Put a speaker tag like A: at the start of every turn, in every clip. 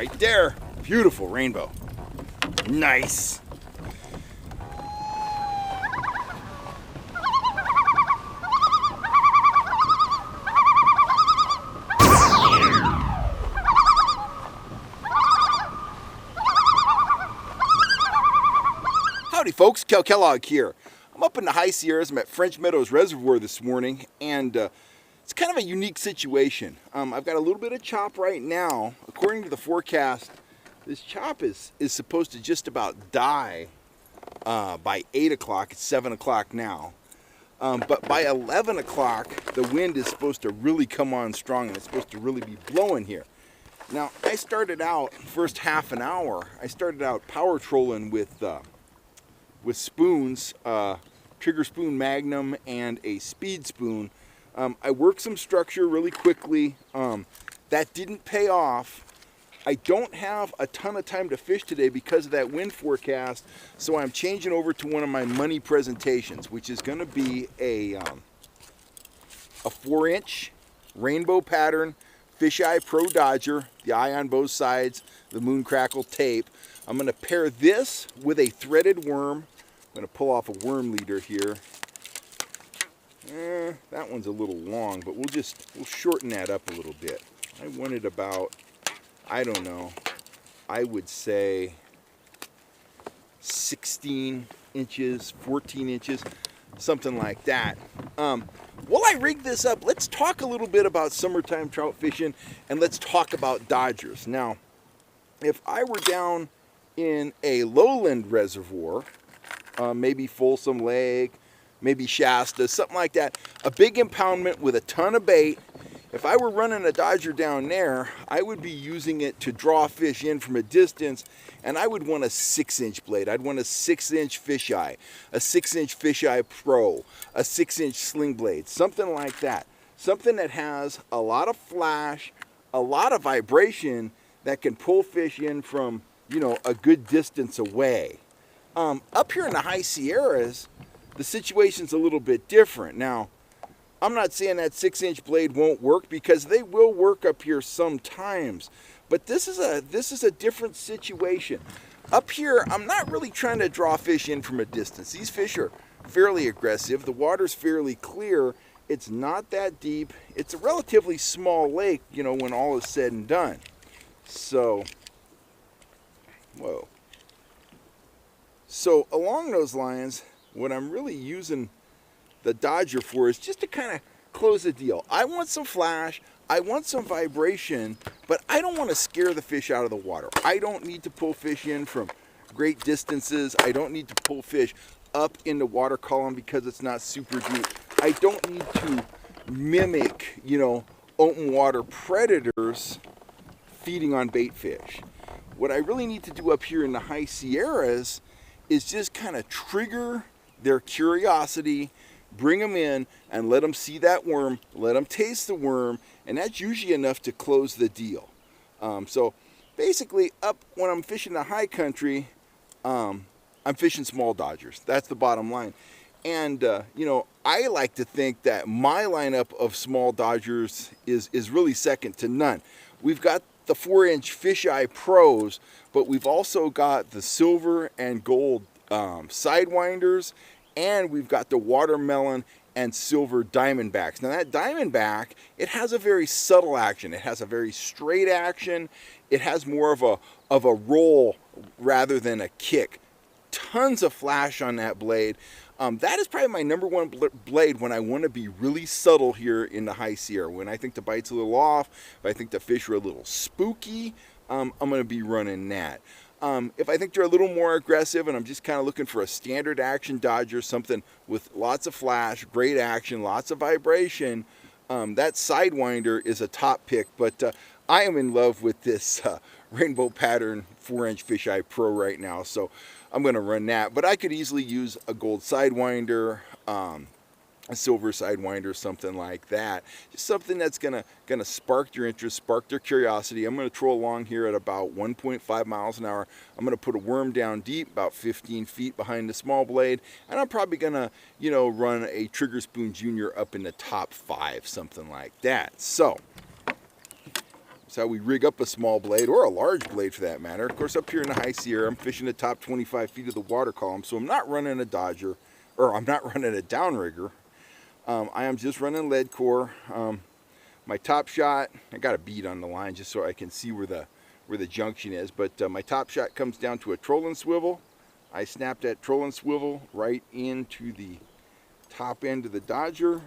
A: Right there. Beautiful rainbow. Nice. Howdy folks, Kel Kellogg here. I'm up in the high Sierras. I'm at French Meadows Reservoir this morning, and it's kind of a unique situation. I've got a little bit of chop right now. According to the forecast, this chop is supposed to just about die by 8 o'clock. It's 7 o'clock now. But by 11 o'clock, the wind is supposed to really come on strong, and it's supposed to really be blowing here. Now, I started out, first half an hour, I started out power trolling with spoons, trigger spoon Magnum and a speed spoon. I worked some structure really quickly. That didn't pay off. I don't have a ton of time to fish today because of that wind forecast, so I'm changing over to one of my money presentations, which is going to be a 4-inch rainbow pattern fisheye Pro Dodger, the eye on both sides, the moon crackle tape. I'm going to pair this with a threaded worm. I'm going to pull off a worm leader here. That one's a little long, but we'll shorten that up a little bit. I wanted about, I don't know, I would say 16 inches, 14 inches, something like that. While I rig this up, let's talk a little bit about summertime trout fishing, and let's talk about Dodgers. Now, if I were down in a lowland reservoir, maybe Folsom Lake, maybe Shasta, something like that, a big impoundment with a ton of bait, if I were running a Dodger down there, I would be using it to draw fish in from a distance, and I would want a 6-inch blade. I'd want a 6-inch fisheye, a 6-inch fisheye Pro, a 6-inch sling blade, something like that. Something that has a lot of flash, a lot of vibration that can pull fish in from, a good distance away. Up here in the high Sierras, the situation's a little bit different. Now, I'm not saying that 6-inch blade won't work, because they will work up here sometimes. But this is a different situation. Up here, I'm not really trying to draw fish in from a distance. These fish are fairly aggressive. The water's fairly clear. It's not that deep. It's a relatively small lake, when all is said and done. So, whoa. So along those lines, what I'm really using the Dodger for is just to kind of close the deal. I want some flash, I want some vibration, but I don't want to scare the fish out of the water. I don't need to pull fish in from great distances. I don't need to pull fish up in the water column because it's not super deep. I don't need to mimic, open water predators feeding on bait fish. What I really need to do up here in the high Sierras is just kind of trigger their curiosity, bring them in, and let them see that worm, let them taste the worm, and that's usually enough to close the deal. So basically, up when I'm fishing the high country, I'm fishing small Dodgers. That's the bottom line. And, I like to think that my lineup of small Dodgers is really second to none. We've got the 4-inch fisheye Pros, but we've also got the silver and gold sidewinders, and we've got the watermelon and silver diamondbacks. Now that diamondback, it has a very subtle action. It has a very straight action. It has more of a roll rather than a kick. Tons of flash on that blade. That is probably my number one blade when I want to be really subtle here in the high Sierra. When I think the bite's a little off, if I think the fish are a little spooky, I'm going to be running that. If I think they're a little more aggressive and I'm just kind of looking for a standard action Dodger, something with lots of flash, great action, lots of vibration, that Sidewinder is a top pick. But I am in love with this rainbow pattern 4-inch fisheye Pro right now, so I'm going to run that. But I could easily use a gold Sidewinder, a silver Sidewinder, something like that. Just something that's gonna spark your interest, spark their curiosity. I'm gonna troll along here at about 1.5 miles an hour. I'm gonna put a worm down deep, about 15 feet behind the small blade, and I'm probably gonna, run a Trigger Spoon Junior up in the top 5, something like that. So That's how we rig up a small blade, or a large blade for that matter. Of course, up here in the High Sierra, I'm fishing the top 25 feet of the water column, so I'm not running a Dodger, or I'm not running a downrigger. I am just running lead core. My top shot, I got a bead on the line just so I can see where the junction is, but my top shot comes down to a trolling swivel. I snap that trolling swivel right into the top end of the Dodger.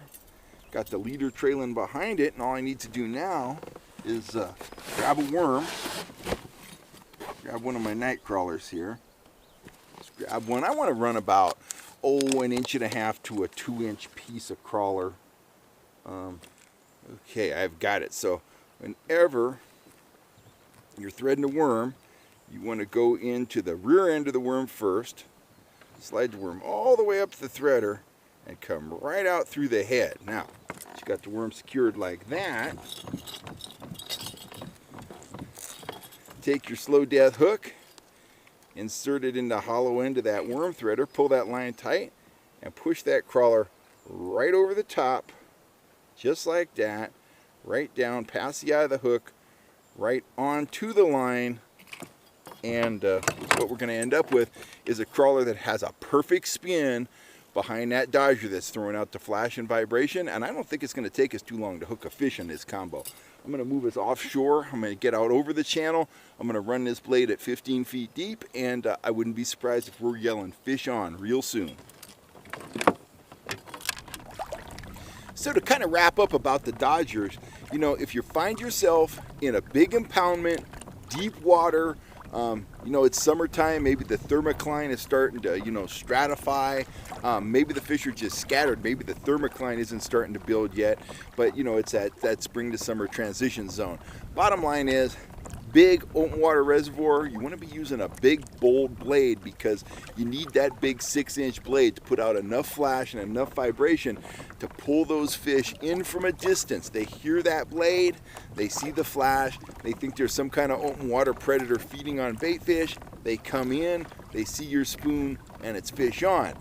A: Got the leader trailing behind it, and all I need to do now is grab a worm, grab one of my night crawlers here. Just grab one. I want to run about, 1.5 inches to a 2-inch piece of crawler. Okay, I've got it. So whenever you're threading a worm, you want to go into the rear end of the worm first, slide the worm all the way up to the threader, and come right out through the head. Now, you got the worm secured like that. Take your slow death hook, insert it in the hollow end of that worm threader, pull that line tight, and push that crawler right over the top, just like that, right down past the eye of the hook, right onto the line. And what we're going to end up with is a crawler that has a perfect spin behind that Dodger that's throwing out the flash and vibration. And I don't think it's going to take us too long to hook a fish in this combo. I'm going to move us offshore. I'm going to get out over the channel. I'm going to run this blade at 15 feet deep, and I wouldn't be surprised if we're yelling fish on real soon. So to kind of wrap up about the Dodgers, you know, if you find yourself in a big impoundment, deep water, you know, it's summertime, maybe the thermocline is starting to, you know, stratify. Maybe the fish are just scattered. Maybe the thermocline isn't starting to build yet, but, you know, it's that spring to summer transition zone. Bottom line is, big open water reservoir, you want to be using a big bold blade because you need that big 6-inch blade to put out enough flash and enough vibration to pull those fish in from a distance. They hear that blade, they see the flash, they think there's some kind of open water predator feeding on bait fish, they come in, they see your spoon, and it's fish on.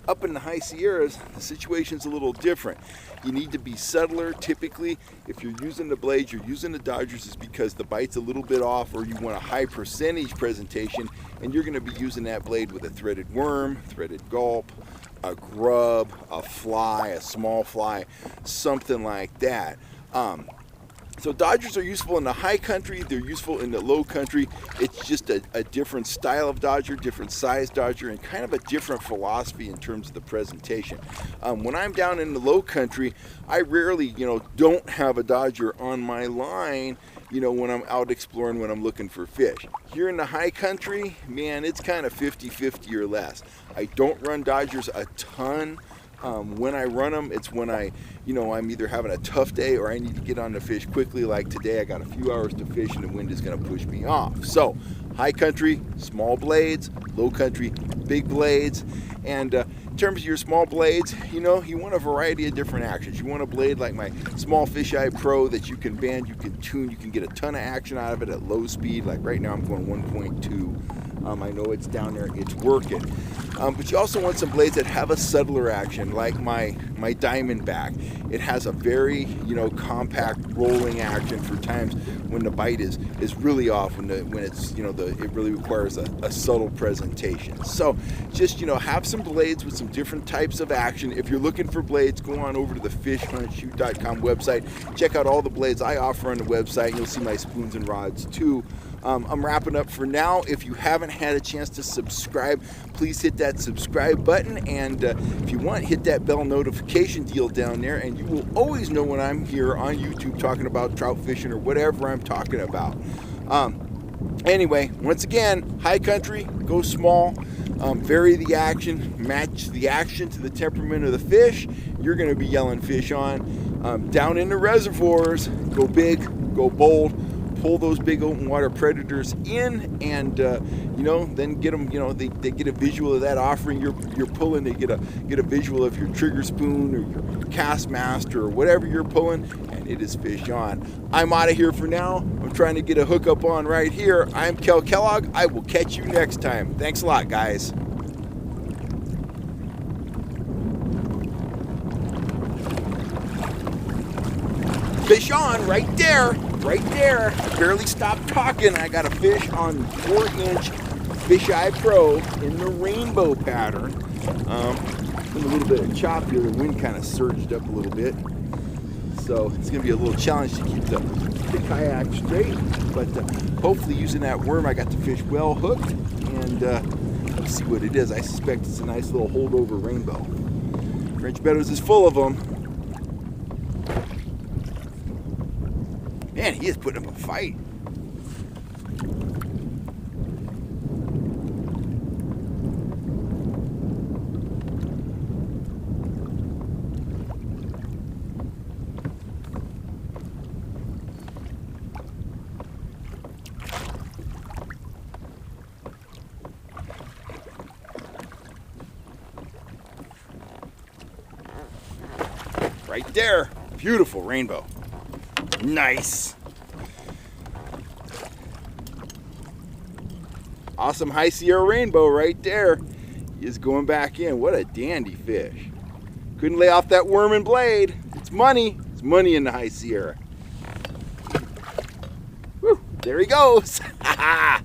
A: Up in the High Sierras, the situation's a little different. You need to be subtler. Typically, if you're using the blades, you're using the Dodgers, is because the bite's a little bit off, or you want a high percentage presentation, and you're going to be using that blade with a threaded worm, threaded gulp, a grub, a fly, a small fly, something like that. So Dodgers are useful in the high country, they're useful in the low country. It's just a different style of Dodger, different size Dodger, and kind of a different philosophy in terms of the presentation. When I'm down in the low country, I rarely, you know, don't have a Dodger on my line, you know, when I'm out exploring, when I'm looking for fish. Here in the high country, man, it's kind of 50-50 or less. I don't run Dodgers a ton. When I run them, it's when I'm either having a tough day or I need to get on the fish quickly. Like today, I got a few hours to fish and the wind is going to push me off. So, high country, small blades; low country, big blades. And in terms of your small blades, you know, you want a variety of different actions. You want a blade like my Small Fisheye Pro that you can bend, you can tune, you can get a ton of action out of it at low speed. Like right now, I'm going 1.2. I know it's down there, it's working. But you also want some blades that have a subtler action, like my Diamondback. It has a very, you know, compact rolling action for times when the bite is really off, when it's, you know, it really requires a subtle presentation. So just, you know, have some blades with some different types of action. If you're looking for blades, go on over to the fishhuntshoot.com website. Check out all the blades I offer on the website. You'll see my spoons and rods too. I'm wrapping up for now. If you haven't had a chance to subscribe, please hit that subscribe button, and if you want, hit that bell notification deal down there, and you will always know when I'm here on YouTube talking about trout fishing or whatever I'm talking about. Anyway, once again, high country, go small, vary the action, match the action to the temperament of the fish. You're going to be yelling fish on. Down in the reservoirs, go big, go bold. Pull those big open water predators in, and you know, then get them, you know, they get a visual of that offering you're pulling. They get a visual of your trigger spoon or your cast master or whatever you're pulling, and it is fish on. I'm out of here for now. I'm trying to get a hookup on right here. I'm Kel Kellogg. I will catch you next time. Thanks a lot, guys. Fish on right there. right there. Barely stopped talking. I got a fish on 4-inch Fisheye Pro in the rainbow pattern. With a little bit of chop here, the wind kind of surged up a little bit. So it's going to be a little challenge to keep the kayak straight. But hopefully using that worm, I got the fish well hooked. And let's see what it is. I suspect it's a nice little holdover rainbow. French Meadows is full of them. Man, he is putting up a fight. Right there. Beautiful rainbow. Nice. Awesome High Sierra rainbow right there. He is going back in. What a dandy fish. Couldn't lay off that worm and blade. It's money. It's money in the High Sierra. Woo, there he goes. Ha ha.